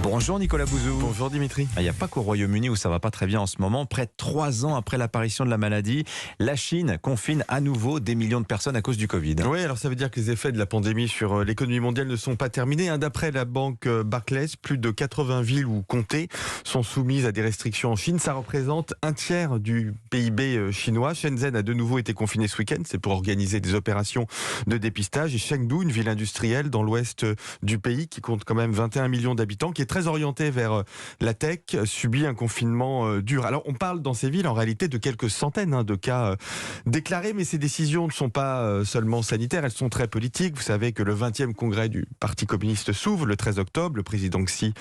Bonjour Nicolas Bouzou. Bonjour Dimitri. Il n'y a pas qu'au Royaume-Uni où ça va pas très bien en ce moment. Près de 3 ans après l'apparition de la maladie, la Chine confine à nouveau des millions de personnes à cause du Covid. Oui, alors ça veut dire que les effets de la pandémie sur l'économie mondiale ne sont pas terminés. D'après la banque Barclays, plus de 80 villes ou comtés sont soumises à des restrictions en Chine. Ça représente un tiers du PIB chinois. Shenzhen a de nouveau été confiné ce week-end. C'est pour organiser des opérations de dépistage. Et Chengdu, une ville industrielle dans l'ouest du pays qui compte quand même 21 millions d'habitants, qui est très orientée vers la tech, subit un confinement dur. Alors on parle dans ces villes en réalité de quelques centaines de cas déclarés, mais ces décisions ne sont pas seulement sanitaires, elles sont très politiques. Vous savez que le 20e congrès du Parti communiste s'ouvre le 13 octobre. Le président Xi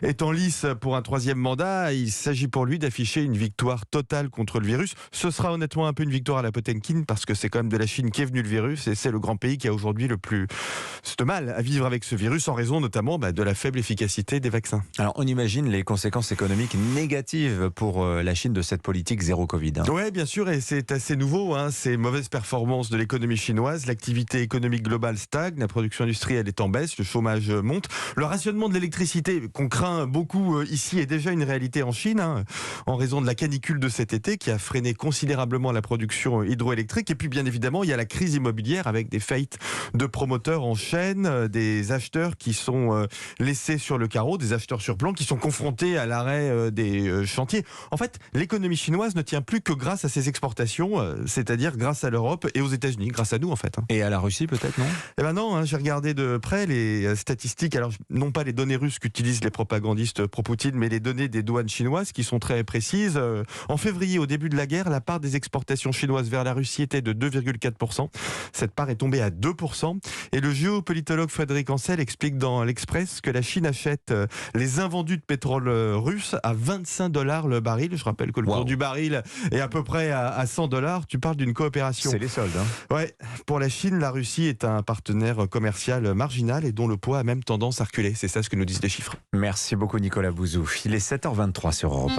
est en lice pour un 3e mandat. Il s'agit pour lui d'afficher une victoire totale contre le virus. Ce sera honnêtement un peu une victoire à la Potemkin parce que c'est quand même de la Chine qu'est venu le virus et c'est le grand pays qui a aujourd'hui le plus de mal à vivre avec ce virus en raison notamment de la faible efficacité des vaccins. Alors on imagine les conséquences économiques négatives pour la Chine de cette politique zéro Covid. Oui, bien sûr, et c'est assez nouveau. Ces mauvaises performances de l'économie chinoise, l'activité économique globale stagne, la production industrielle est en baisse, le chômage monte. Le rationnement de l'électricité qu'on craint beaucoup ici est déjà une réalité en Chine, en raison de la canicule de cet été qui a freiné considérablement la production hydroélectrique. Et puis bien évidemment, il y a la crise immobilière avec des faillites de promoteurs en chaîne, des acheteurs qui sont laissés sur le carreau, des acheteurs sur plan qui sont confrontés à l'arrêt des chantiers. En fait, l'économie chinoise ne tient plus que grâce à ses exportations, c'est-à-dire grâce à l'Europe et aux États-Unis, grâce à nous en fait. Et à la Russie peut-être, non ? Eh ben non, j'ai regardé de près les statistiques, alors non pas les données russes qu'utilisent les propagandistes pro-Poutine, mais les données des douanes chinoises qui sont très précises. En février, au début de la guerre, la part des exportations chinoises vers la Russie était de 2,4%. Cette part est tombée à 2%. Et le géopolitologue Frédéric Ancel explique dans l'Express que la Chine achète les invendus de pétrole russe à $25 le baril. Je rappelle que le cours du baril est à peu près à $100. Tu parles d'une coopération. C'est les soldes. Ouais. Pour la Chine, la Russie est un partenaire commercial marginal et dont le poids a même tendance à reculer. C'est ça ce que nous disent les chiffres. Merci beaucoup Nicolas Bouzou. Il est 7h23 sur Europe 1.